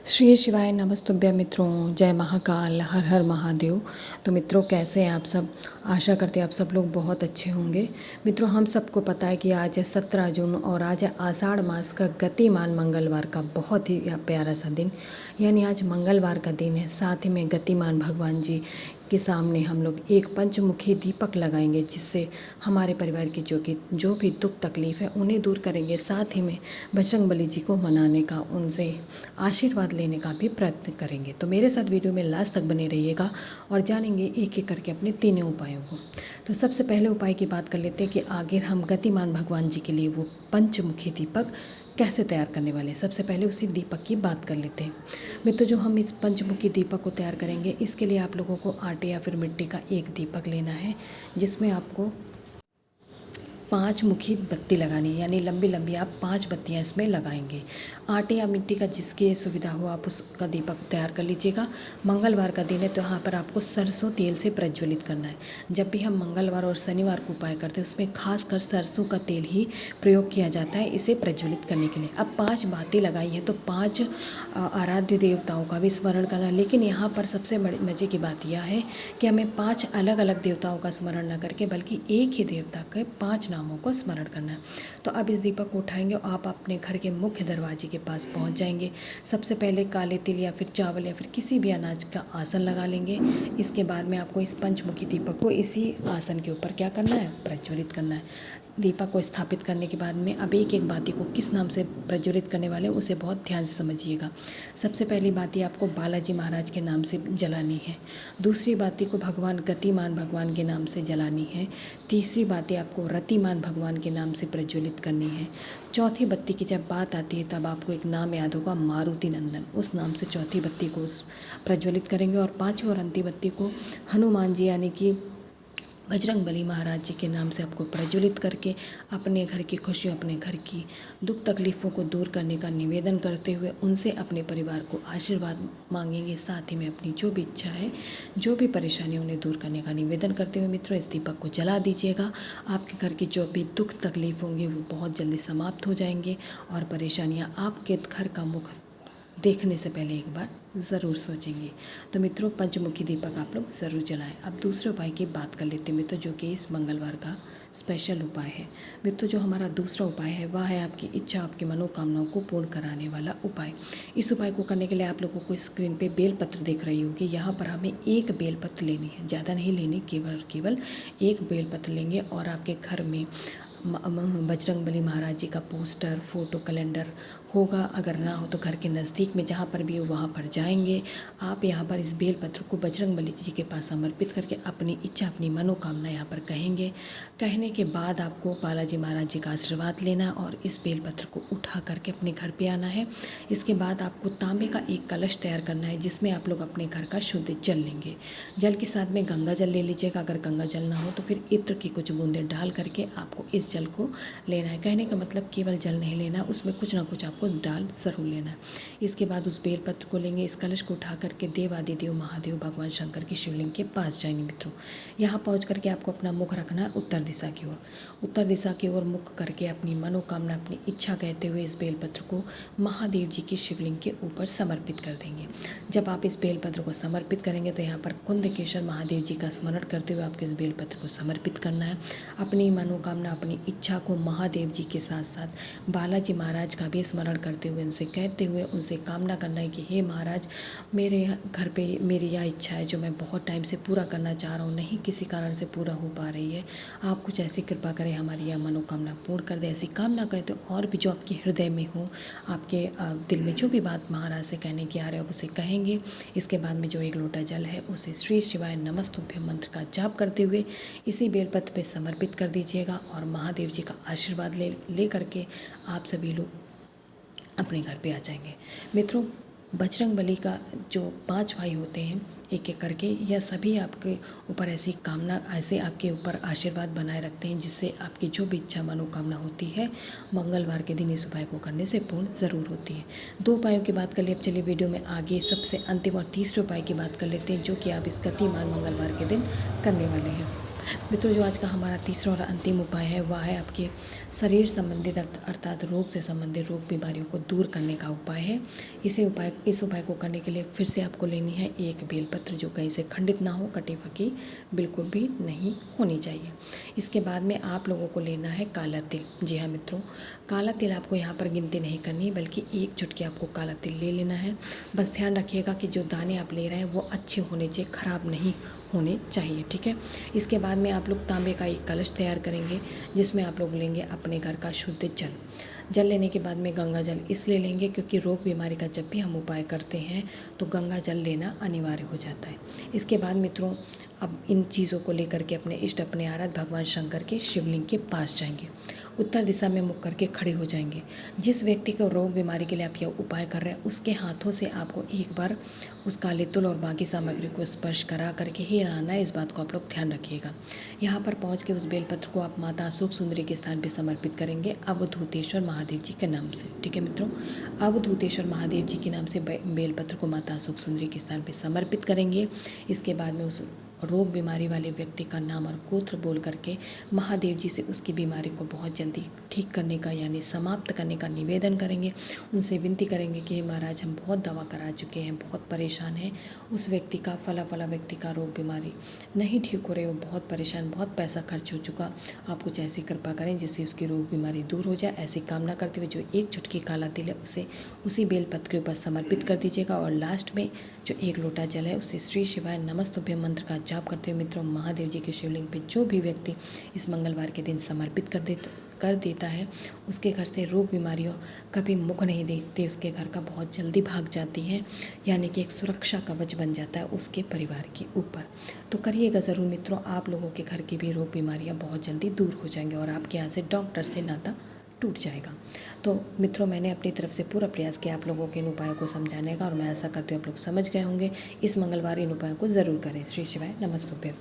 श्री शिवाय नमस्तुभ्य मित्रों, जय महाकाल, हर हर महादेव। तो मित्रों, कैसे हैं आप सब? आशा करते हैं आप सब लोग बहुत अच्छे होंगे। मित्रों, हम सबको पता है कि आज है 17 जून और आज है आषाढ़ मास का गतिमान मंगलवार का बहुत ही प्यारा सा दिन। यानी आज मंगलवार का दिन है। साथ ही में गतिमान भगवान जी के सामने हम लोग एक पंचमुखी दीपक लगाएंगे, जिससे हमारे परिवार की जो भी दुख तकलीफ है उन्हें दूर करेंगे। साथ ही में बजरंगबली जी को मनाने का, उनसे आशीर्वाद लेने का भी प्रयत्न करेंगे। तो मेरे साथ वीडियो में लास्ट तक बने रहिएगा और जानेंगे एक एक करके अपने तीनों उपायों को। तो सबसे पहले उपाय की बात कर लेते हैं कि आखिर हम गतिमान भगवान जी के लिए वो पंचमुखी दीपक कैसे तैयार करने वाले हैं। सबसे पहले उसी दीपक की बात कर लेते हैं। मित्रों, जो हम इस पंचमुखी दीपक को तैयार करेंगे, इसके लिए आप लोगों को आटे या फिर मिट्टी का एक दीपक लेना है, जिसमें आपको 5 मुखी बत्ती लगानी है। यानी लंबी लंबी आप 5 बत्तियाँ इसमें लगाएंगे। आटे या मिट्टी का जिसकी सुविधा हो आप उसका दीपक तैयार कर लीजिएगा। मंगलवार का दिन है तो यहाँ पर आपको सरसों तेल से प्रज्वलित करना है। जब भी हम मंगलवार और शनिवार को उपाय करते हैं, उसमें खासकर सरसों का तेल ही प्रयोग किया जाता है इसे प्रज्वलित करने के लिए। अब 5 बातें लगाई हैं तो 5 आराध्य देवताओं का भी स्मरण करना है। लेकिन यहाँ पर सबसे बड़ी मज़े की बात यह है कि हमें 5 अलग अलग देवताओं का स्मरण न करके बल्कि एक ही देवता के 5 नामों को स्मरण करना है। तो अब इस दीपक को उठाएंगे और आप अपने घर के मुख्य दरवाजे के पास पहुंच जाएंगे। सबसे पहले काले तिल या फिर चावल या फिर किसी भी अनाज का आसन लगा लेंगे। इसके बाद में आपको इस पंचमुखी दीपक को इसी आसन के ऊपर क्या करना है, प्रज्वलित करना है। दीपक को स्थापित करने के बाद में अब एक एक बाती को किस नाम से प्रज्वलित करने वाले हैं उसे बहुत ध्यान से समझिएगा। सबसे पहली बाती आपको बालाजी महाराज के नाम से जलानी है। दूसरी बाती को भगवान गतिमान भगवान के नाम से जलानी है। तीसरी बातें आपको रतिमान भगवान के नाम से प्रज्वलित करनी है। चौथी बत्ती की जब बात आती है तब आपको एक नाम याद होगा, मारुति नंदन। उस नाम से चौथी बत्ती को प्रज्वलित करेंगे। और पाँचवीं और अंतिम बत्ती को हनुमान जी यानी कि बजरंगबली महाराज जी के नाम से आपको प्रज्वलित करके अपने घर की खुशियों, अपने घर की दुख तकलीफ़ों को दूर करने का निवेदन करते हुए उनसे अपने परिवार को आशीर्वाद मांगेंगे। साथ ही में अपनी जो भी इच्छा है, जो भी परेशानी उन्हें दूर करने का निवेदन करते हुए मित्रों इस दीपक को जला दीजिएगा। आपके घर की जो भी दुख तकलीफ होंगी वो बहुत जल्दी समाप्त हो जाएंगे और परेशानियाँ आपके घर का मुख देखने से पहले एक बार ज़रूर सोचेंगे। तो मित्रों, पंचमुखी दीपक आप लोग ज़रूर जलाएं। अब दूसरे उपाय की बात कर लेते हैं मित्रों, जो कि इस मंगलवार का स्पेशल उपाय है। मित्रों, जो हमारा दूसरा उपाय है वह है आपकी इच्छा, आपकी मनोकामनाओं को पूर्ण कराने वाला उपाय। इस उपाय को करने के लिए आप लोगों को स्क्रीन पे बेलपत्र देख रही होगी। यहाँ पर हमें एक बेलपत्र लेनी है, ज़्यादा नहीं लेनी, केवल एक बेलपत्र लेंगे और आपके घर में बजरंगबली महाराज जी का पोस्टर, फोटो, कैलेंडर होगा। अगर ना हो तो घर के नज़दीक में जहाँ पर भी हो वहाँ पर जाएंगे। आप यहाँ पर इस बेलपत्र को बजरंगबली जी के पास समर्पित करके अपनी इच्छा, अपनी मनोकामना यहाँ पर कहेंगे। कहने के बाद आपको बालाजी महाराज जी का आशीर्वाद लेना है और इस बेलपत्र को उठा करके अपने घर पे आना है। इसके बाद आपको तांबे का एक कलश तैयार करना है, जिसमें आप लोग अपने घर का शुद्ध जल लेंगे। जल के साथ में गंगा जल ले लीजिएगा। अगर गंगा जल ना हो तो फिर इत्र की कुछ बूंदें डाल करके आपको इस जल को लेना है। कहने का मतलब केवल जल नहीं लेना, उसमें कुछ ना कुछ आपको डाल ज़रूर लेना है। इसके बाद उस बेलपत्र को लेंगे, इस कलश को उठा करके देवादिदेव महादेव भगवान शंकर की शिवलिंग के पास जाएंगे। मित्रों, यहाँ पहुँच करके आपको अपना मुख रखना है उत्तर दिशा की ओर। उत्तर दिशा की ओर मुख करके अपनी मनोकामना, अपनी इच्छा कहते हुए इस बेलपत्र को महादेव जी की शिवलिंग के ऊपर समर्पित कर देंगे। जब आप इस बेलपत्र को समर्पित करेंगे तो यहाँ पर कुंदकेश्वर महादेव जी का स्मरण करते हुए आपको इस बेलपत्र को समर्पित करना है। अपनी मनोकामना, अपनी इच्छा को महादेव जी के साथ साथ बालाजी महाराज का भी स्मरण करते हुए उनसे कहते हुए उनसे कामना करना है कि हे महाराज, मेरे घर पे मेरी यह इच्छा है जो मैं बहुत टाइम से पूरा करना चाह रहा हूँ, नहीं किसी कारण से पूरा हो पा रही है। आप कुछ ऐसी कृपा करें, हमारी यह मनोकामना पूर्ण कर दे। ऐसी कामना कहते हो और भी जो आपके हृदय में हो, आपके दिल में जो भी बात महाराज से कहने की आ रहे हो उसे कहेंगे। इसके बाद में जो एक लोटा जल है उसे श्री शिवाय नमस्तुभ्य मंत्र का जाप करते हुए इसी बेलपत्र पे समर्पित कर दीजिएगा और महादेव जी का आशीर्वाद ले करके आप सभी लोग अपने घर पे आ जाएंगे। मित्रों, बजरंगबली का जो 5 भाई होते हैं एक एक करके, यह सभी आपके ऊपर ऐसी कामना, ऐसे आपके ऊपर आशीर्वाद बनाए रखते हैं जिससे आपकी जो भी इच्छा मनोकामना होती है मंगलवार के दिन इस उपाय को करने से पूर्ण ज़रूर होती है। 2 उपायों की बात कर लिए। अब चलिए वीडियो में आगे सबसे अंतिम और तीसरे उपाय की बात कर लेते हैं, जो कि आप इस गतिमान मंगलवार के दिन करने वाले हैं। मित्रों, जो आज का हमारा तीसरा और अंतिम उपाय है वह है आपके शरीर संबंधित अर्थात रोग से संबंधित रोग बीमारियों को दूर करने का उपाय है। इस उपाय को करने के लिए फिर से आपको लेनी है एक बेलपत्र, जो कहीं से खंडित ना हो, कटी फकी बिल्कुल भी नहीं होनी चाहिए। इसके बाद में आप लोगों को लेना है काला तिल। जी हाँ मित्रों, काला तिल आपको यहाँ पर गिनती नहीं करनी, बल्कि एक चुटकी आपको काला तिल ले लेना है। बस ध्यान रखिएगा कि जो दाने आप ले रहे हैं वो अच्छे होने चाहिए, ख़राब नहीं होने चाहिए, ठीक है। इसके बाद में आप लोग तांबे का एक कलश तैयार करेंगे, जिसमें आप लोग लेंगे अपने घर का शुद्ध जल लेने के बाद में गंगा जल इसलिए लेंगे क्योंकि रोग बीमारी का जब भी हम उपाय करते हैं तो गंगा जल लेना अनिवार्य हो जाता है। इसके बाद मित्रों, अब इन चीज़ों को लेकर के अपने इष्ट, अपने आराध्य भगवान शंकर के शिवलिंग के पास जाएंगे। उत्तर दिशा में मुख करके खड़े हो जाएंगे। जिस व्यक्ति को रोग बीमारी के लिए आप यह उपाय कर रहे हैं उसके हाथों से आपको एक बार उस काले तिल और बाकी सामग्री को स्पर्श करा करके ही आना है। इस बात को आप लोग ध्यान रखिएगा। यहाँ पर पहुँच के उस बेलपत्र को आप माता अशोक सुंदरी के स्थान पर समर्पित करेंगे, अवधूतेश्वर महादेव जी के नाम से, ठीक है मित्रों। अवधूतेश्वर महादेव जी के नाम से बेलपत्र को माता अशोक सुंदरी के स्थान पर समर्पित करेंगे। इसके बाद में उस रोग बीमारी वाले व्यक्ति का नाम और गोत्र बोल करके महादेव जी से उसकी बीमारी को बहुत जल्दी ठीक करने का यानी समाप्त करने का निवेदन करेंगे। उनसे विनती करेंगे कि महाराज, हम बहुत दवा करा चुके हैं, बहुत परेशान हैं, उस व्यक्ति का फला व्यक्ति का रोग बीमारी नहीं ठीक हो रही, वो बहुत परेशान, बहुत पैसा खर्च हो चुका, आप कुछ ऐसी कृपा करें जिससे उसकी रोग बीमारी दूर हो जाए। ऐसी कामना करते हुए जो एक चुटकी काला तिल है उसे उसी बेलपत्र के ऊपर समर्पित कर दीजिएगा। और लास्ट में जो एक लोटा जल है उससे श्री शिवाय नमस्तुभ्यं मंत्र का जाप करते हुए मित्रों, महादेव जी के शिवलिंग पे जो भी व्यक्ति इस मंगलवार के दिन समर्पित कर देता है उसके घर से रोग बीमारियों कभी मुख नहीं देखते, उसके घर का बहुत जल्दी भाग जाती हैं, यानी कि एक सुरक्षा कवच बन जाता है उसके परिवार के ऊपर। तो करिएगा ज़रूर मित्रों, आप लोगों के घर की भी रोग बीमारियाँ बहुत जल्दी दूर हो जाएंगे और आपके यहाँ से डॉक्टर से नाता टूट जाएगा। तो मित्रों, मैंने अपनी तरफ से पूरा प्रयास किया आप लोगों के इन उपायों को समझाने का, और मैं ऐसा करती हूँ आप लोग समझ गए होंगे। इस मंगलवार इन उपायों को ज़रूर करें। श्री शिवाय नमस्तुभ्यं।